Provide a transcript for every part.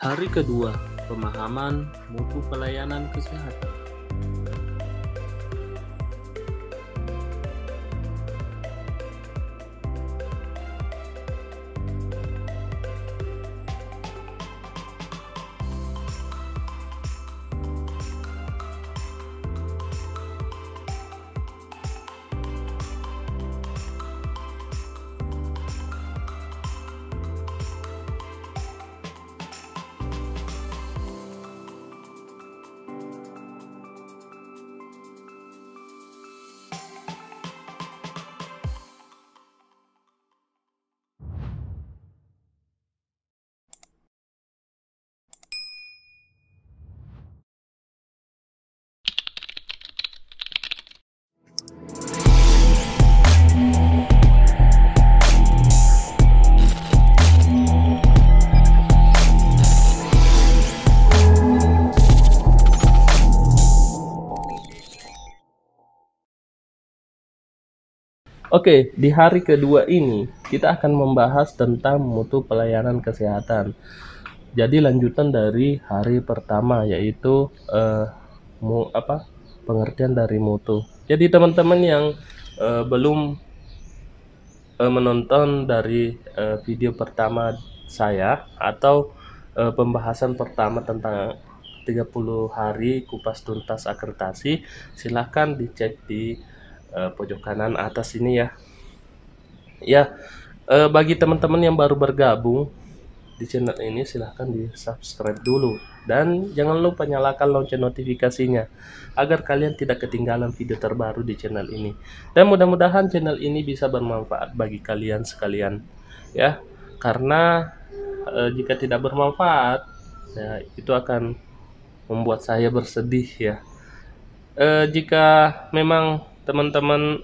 Hari kedua, pemahaman mutu pelayanan kesehatan. Oke, di hari kedua ini kita akan membahas tentang mutu pelayanan kesehatan. Jadi lanjutan dari hari pertama, yaitu pengertian dari mutu. Jadi teman-teman yang belum menonton dari video pertama saya atau pembahasan pertama tentang 30 hari kupas tuntas akreditasi, silahkan dicek di pojok kanan atas ini ya. Ya, bagi teman-teman yang baru bergabung di channel ini, silahkan di subscribe dulu dan jangan lupa nyalakan lonceng notifikasinya agar kalian tidak ketinggalan video terbaru di channel ini. Dan mudah-mudahan channel ini bisa bermanfaat bagi kalian sekalian ya, karena jika tidak bermanfaat ya, itu akan membuat saya bersedih ya. Jika memang teman-teman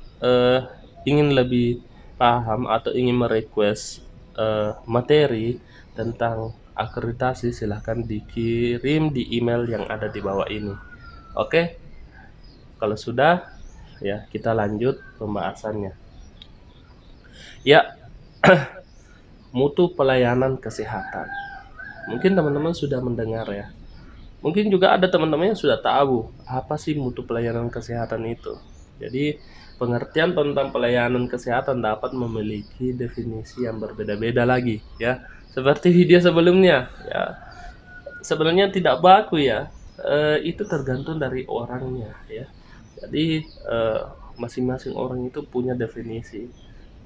ingin lebih paham atau ingin merequest materi tentang akreditasi, silahkan dikirim di email yang ada di bawah ini. Oke, kalau sudah ya, kita lanjut pembahasannya ya. Mutu pelayanan kesehatan, mungkin teman-teman sudah mendengar ya. Mungkin juga ada teman-teman yang sudah tahu apa sih mutu pelayanan kesehatan itu. Jadi pengertian tentang pelayanan kesehatan dapat memiliki definisi yang berbeda-beda lagi ya. Seperti video sebelumnya ya. Sebenarnya tidak baku ya. Itu tergantung dari orangnya ya. Jadi masing-masing orang itu punya definisi.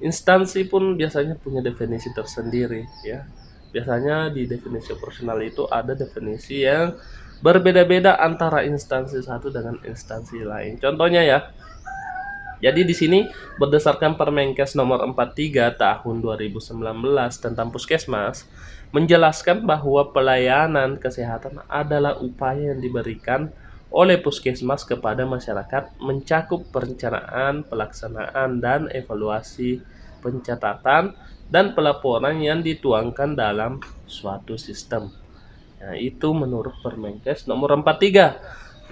Instansi pun biasanya punya definisi tersendiri ya. Biasanya di definisi operasional itu ada definisi yang berbeda-beda antara instansi satu dengan instansi lain. Contohnya ya. Jadi di sini berdasarkan Permenkes nomor 43 tahun 2019 tentang Puskesmas menjelaskan bahwa pelayanan kesehatan adalah upaya yang diberikan oleh Puskesmas kepada masyarakat, mencakup perencanaan, pelaksanaan, dan evaluasi, pencatatan, dan pelaporan yang dituangkan dalam suatu sistem. Nah, itu menurut Permenkes nomor 43.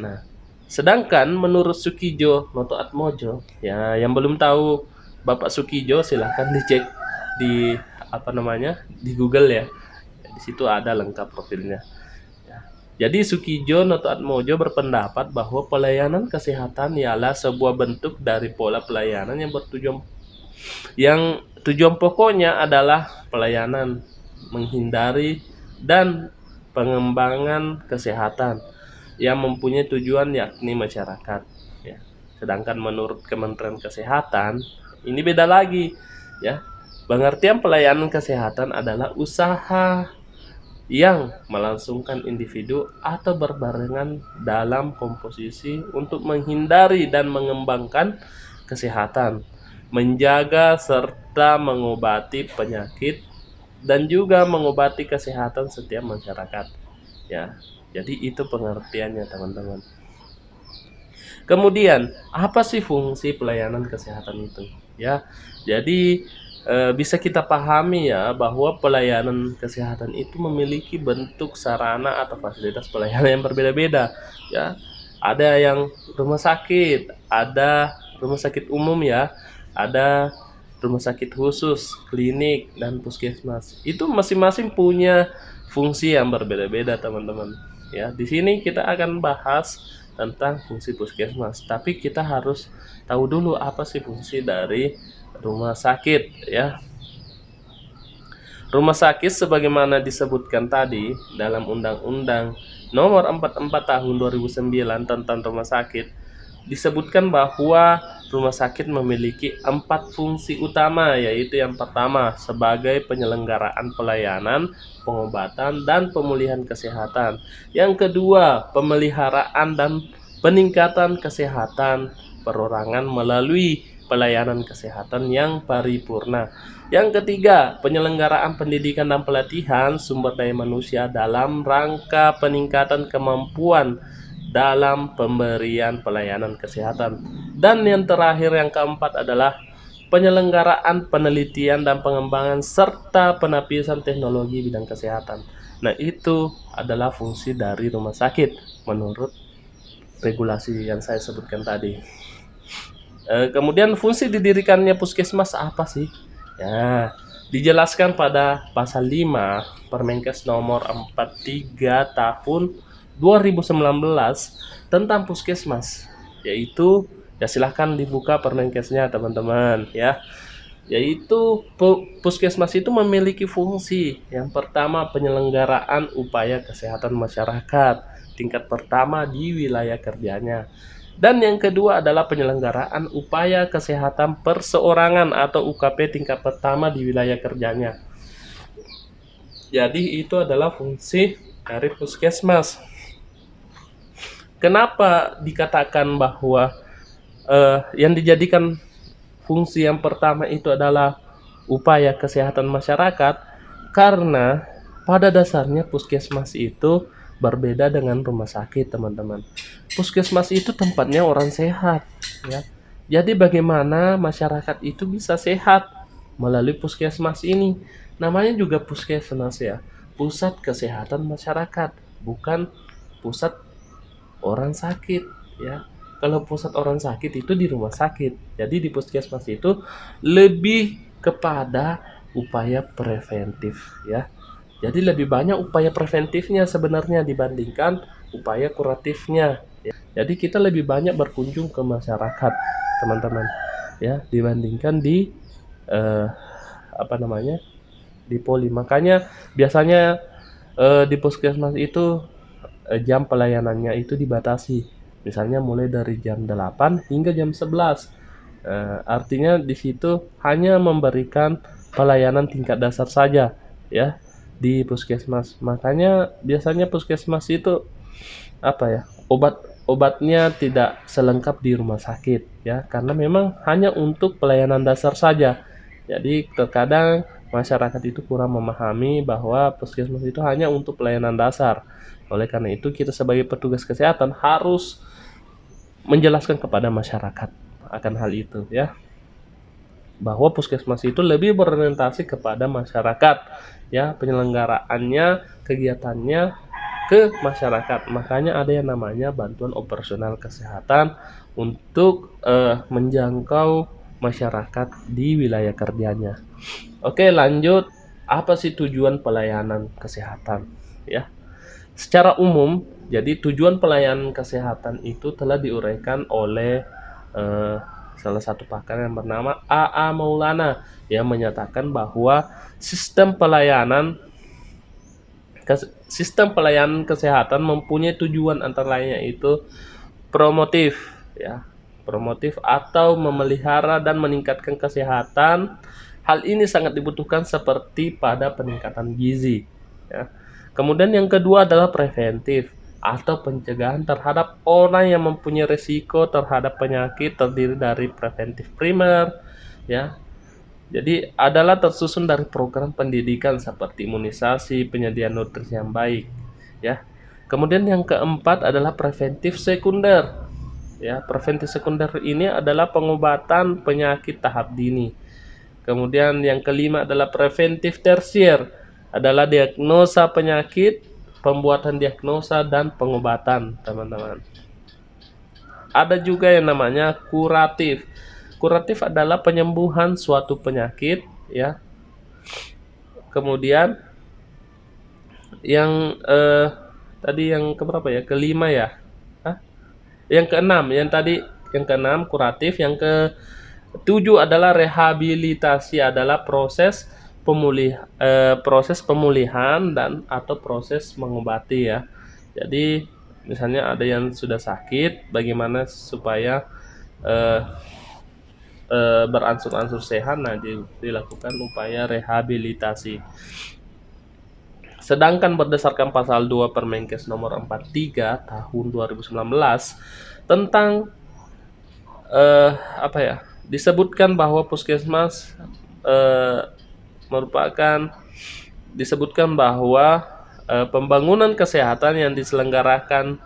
Nah, sedangkan menurut Sukijo Notoatmojo, ya yang belum tahu Bapak Sukijo silahkan dicek di di Google ya. Di situ ada lengkap profilnya. Ya. Jadi Sukijo Notoatmojo berpendapat bahwa pelayanan kesehatan ialah sebuah bentuk dari pola pelayanan yang tujuan pokoknya adalah pelayanan, menghindari dan pengembangan kesehatan yang mempunyai tujuan yakni masyarakat ya. Sedangkan menurut Kementerian Kesehatan ini beda lagi ya. Pengertian pelayanan kesehatan adalah usaha yang melangsungkan individu atau berbarengan dalam komposisi untuk menghindari dan mengembangkan kesehatan, menjaga serta mengobati penyakit, dan juga mengobati kesehatan setiap masyarakat ya. Jadi itu pengertiannya teman-teman. Kemudian apa sih fungsi pelayanan kesehatan itu ya? Jadi bisa kita pahami ya bahwa pelayanan kesehatan itu memiliki bentuk sarana atau fasilitas pelayanan yang berbeda-beda ya. Ada yang rumah sakit, ada rumah sakit umum ya, ada rumah sakit khusus, klinik, dan puskesmas. Itu masing-masing punya fungsi yang berbeda-beda, teman-teman. Ya, di sini kita akan bahas tentang fungsi puskesmas, tapi kita harus tahu dulu apa sih fungsi dari rumah sakit, ya. Rumah sakit sebagaimana disebutkan tadi dalam Undang-Undang Nomor 44 Tahun 2009 tentang rumah sakit, disebutkan bahwa rumah sakit memiliki 4 fungsi utama, yaitu yang pertama sebagai penyelenggaraan pelayanan, pengobatan, dan pemulihan kesehatan. Yang kedua, pemeliharaan dan peningkatan kesehatan perorangan melalui pelayanan kesehatan yang paripurna. Yang ketiga, penyelenggaraan pendidikan dan pelatihan sumber daya manusia dalam rangka peningkatan kemampuan dalam pemberian pelayanan kesehatan. Dan yang terakhir, yang keempat adalah penyelenggaraan penelitian dan pengembangan serta penapisan teknologi bidang kesehatan. Nah, itu adalah fungsi dari rumah sakit menurut regulasi yang saya sebutkan tadi. Kemudian fungsi didirikannya puskesmas apa sih? Ya, dijelaskan pada pasal 5 Permenkes nomor 43 tahun 2019 tentang puskesmas, yaitu ya silahkan dibuka Permenkesnya, teman-teman, ya. Yaitu puskesmas itu memiliki fungsi yang pertama, penyelenggaraan upaya kesehatan masyarakat tingkat pertama di wilayah kerjanya. Dan yang kedua adalah penyelenggaraan upaya kesehatan perseorangan atau UKP tingkat pertama di wilayah kerjanya. Jadi itu adalah fungsi dari puskesmas. Kenapa dikatakan bahwa yang dijadikan fungsi yang pertama itu adalah upaya kesehatan masyarakat? Karena pada dasarnya puskesmas itu berbeda dengan rumah sakit, teman-teman. Puskesmas itu tempatnya orang sehat, ya. Jadi bagaimana masyarakat itu bisa sehat melalui puskesmas ini? Namanya juga puskesmas, ya. Pusat kesehatan masyarakat, bukan pusat orang sakit, ya. Kalau pusat orang sakit itu di rumah sakit. Jadi di puskesmas itu lebih kepada upaya preventif, ya. Jadi lebih banyak upaya preventifnya sebenarnya dibandingkan upaya kuratifnya, ya. Jadi kita lebih banyak berkunjung ke masyarakat, teman-teman, ya, dibandingkan di di poli. Makanya biasanya di puskesmas itu jam pelayanannya itu dibatasi. Misalnya mulai dari jam 8 hingga jam 11. Artinya di situ hanya memberikan pelayanan tingkat dasar saja, ya, di puskesmas. Makanya biasanya puskesmas itu obatnya tidak selengkap di rumah sakit, ya, karena memang hanya untuk pelayanan dasar saja. Jadi terkadang masyarakat itu kurang memahami bahwa puskesmas itu hanya untuk pelayanan dasar. Oleh karena itu kita sebagai petugas kesehatan harus menjelaskan kepada masyarakat akan hal itu, ya, bahwa puskesmas itu lebih berorientasi kepada masyarakat, ya, penyelenggaraannya, kegiatannya ke masyarakat. Makanya ada yang namanya bantuan operasional kesehatan untuk menjangkau masyarakat di wilayah kerjanya. Oke, lanjut. Apa sih tujuan pelayanan kesehatan, ya? Secara umum, jadi tujuan pelayanan kesehatan itu telah diuraikan oleh salah satu pakar yang bernama A.A. Maulana, yang menyatakan bahwa sistem pelayanan kesehatan mempunyai tujuan antara lainnya itu promotif, ya, promotif atau memelihara dan meningkatkan kesehatan. Hal ini sangat dibutuhkan seperti pada peningkatan gizi, ya. Kemudian yang kedua adalah preventif atau pencegahan terhadap orang yang mempunyai risiko terhadap penyakit, terdiri dari preventif primer, ya. Jadi adalah tersusun dari program pendidikan seperti imunisasi, penyediaan nutrisi yang baik, ya. Kemudian yang keempat adalah preventif sekunder, ya. Preventif sekunder ini adalah pengobatan penyakit tahap dini. Kemudian yang kelima adalah preventif tersier, adalah diagnosa penyakit, pembuatan diagnosa dan pengobatan, teman-teman. Ada juga yang namanya kuratif. Kuratif adalah penyembuhan suatu penyakit, ya. Kemudian yang tadi yang keberapa ya? Kelima ya? Hah? Yang keenam, yang keenam kuratif, yang ketujuh adalah rehabilitasi, adalah proses pemulihan dan atau proses mengobati ya. Jadi misalnya ada yang sudah sakit, bagaimana supaya eh, beransur-ansur sehat, nah dilakukan upaya rehabilitasi. Sedangkan berdasarkan pasal 2 Permenkes nomor 43 tahun 2019 tentang apa ya? Disebutkan bahwa puskesmas eh, merupakan disebutkan bahwa pembangunan kesehatan yang diselenggarakan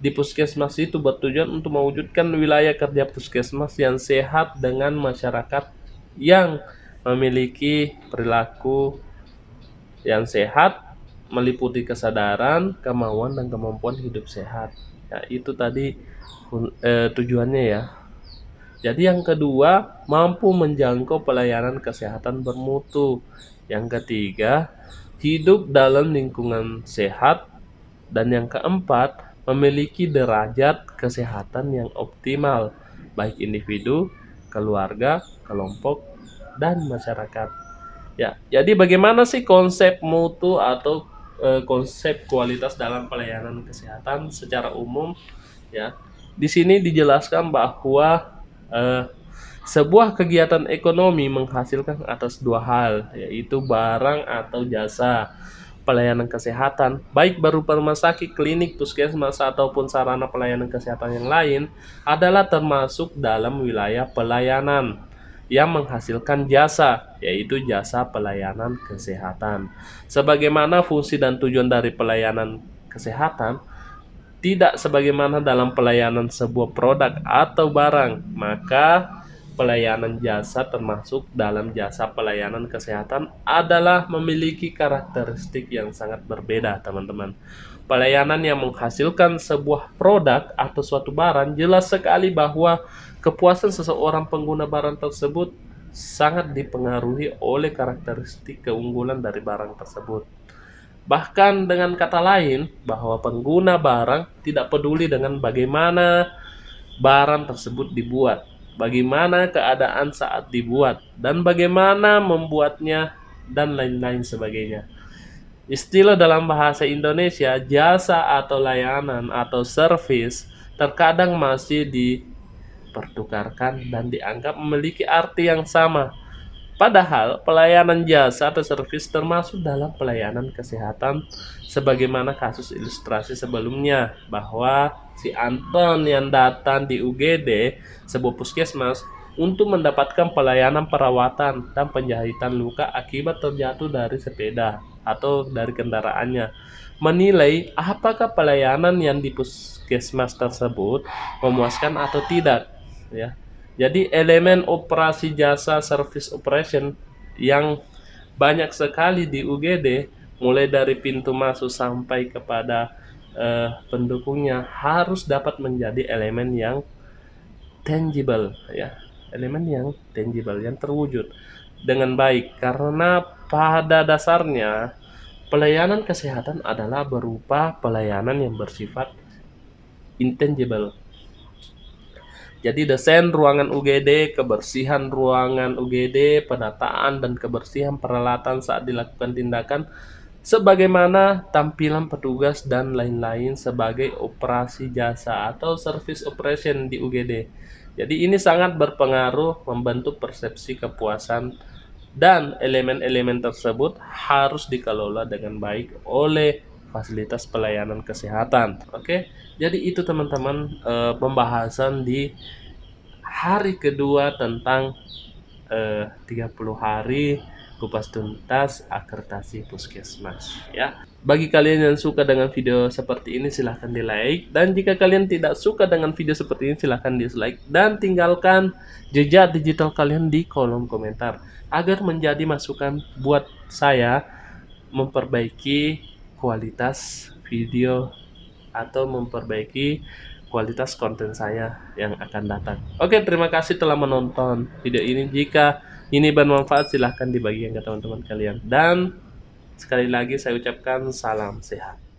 di puskesmas itu bertujuan untuk mewujudkan wilayah kerja puskesmas yang sehat dengan masyarakat yang memiliki perilaku yang sehat, meliputi kesadaran, kemauan, dan kemampuan hidup sehat. Ya, itu tadi tujuannya ya. Jadi yang kedua, mampu menjangkau pelayanan kesehatan bermutu. Yang ketiga, hidup dalam lingkungan sehat. Dan yang keempat, memiliki derajat kesehatan yang optimal, baik individu, keluarga, kelompok, dan masyarakat. Ya, jadi bagaimana sih konsep mutu atau konsep kualitas dalam pelayanan kesehatan secara umum? Ya, di sini dijelaskan bahwa eh, sebuah kegiatan ekonomi menghasilkan atas dua hal, yaitu barang atau jasa. Pelayanan kesehatan, baik berupa rumah sakit, klinik, puskesmas, ataupun sarana pelayanan kesehatan yang lain, adalah termasuk dalam wilayah pelayanan yang menghasilkan jasa, yaitu jasa pelayanan kesehatan. Sebagaimana fungsi dan tujuan dari pelayanan kesehatan, tidak sebagaimana dalam pelayanan sebuah produk atau barang, maka pelayanan jasa termasuk dalam jasa pelayanan kesehatan adalah memiliki karakteristik yang sangat berbeda, teman-teman. Pelayanan yang menghasilkan sebuah produk atau suatu barang, jelas sekali bahwa kepuasan seseorang pengguna barang tersebut sangat dipengaruhi oleh karakteristik keunggulan dari barang tersebut. Bahkan dengan kata lain, bahwa pengguna barang tidak peduli dengan bagaimana barang tersebut dibuat, bagaimana keadaan saat dibuat, dan bagaimana membuatnya, dan lain-lain sebagainya. Istilah dalam bahasa Indonesia, jasa atau layanan atau service, terkadang masih dipertukarkan dan dianggap memiliki arti yang sama. Padahal pelayanan jasa atau servis termasuk dalam pelayanan kesehatan, sebagaimana kasus ilustrasi sebelumnya bahwa si Anton yang datang di UGD, sebuah puskesmas, untuk mendapatkan pelayanan perawatan dan penjahitan luka akibat terjatuh dari sepeda atau dari kendaraannya, menilai apakah pelayanan yang di puskesmas tersebut memuaskan atau tidak, ya. Jadi elemen operasi jasa service operation yang banyak sekali di UGD, mulai dari pintu masuk sampai kepada pendukungnya, harus dapat menjadi elemen yang tangible ya, elemen yang tangible, yang terwujud dengan baik, karena pada dasarnya pelayanan kesehatan adalah berupa pelayanan yang bersifat intangible. Jadi desain ruangan UGD, kebersihan ruangan UGD, penataan dan kebersihan peralatan saat dilakukan tindakan, sebagaimana tampilan petugas dan lain-lain sebagai operasi jasa atau service operation di UGD. Jadi ini sangat berpengaruh membentuk persepsi kepuasan, dan elemen-elemen tersebut harus dikelola dengan baik oleh fasilitas pelayanan kesehatan. Oke, jadi itu teman-teman pembahasan di hari kedua tentang 30 hari kupas tuntas akreditasi puskesmas ya. Bagi kalian yang suka dengan video seperti ini, silahkan di like, dan jika kalian tidak suka dengan video seperti ini, silahkan dislike dan tinggalkan jejak digital kalian di kolom komentar agar menjadi masukan buat saya memperbaiki kualitas video atau memperbaiki kualitas konten saya yang akan datang. Oke, terima kasih telah menonton video ini. Jika ini bermanfaat, silahkan dibagikan ke teman-teman kalian. Dan Sekali lagi saya ucapkan salam sehat.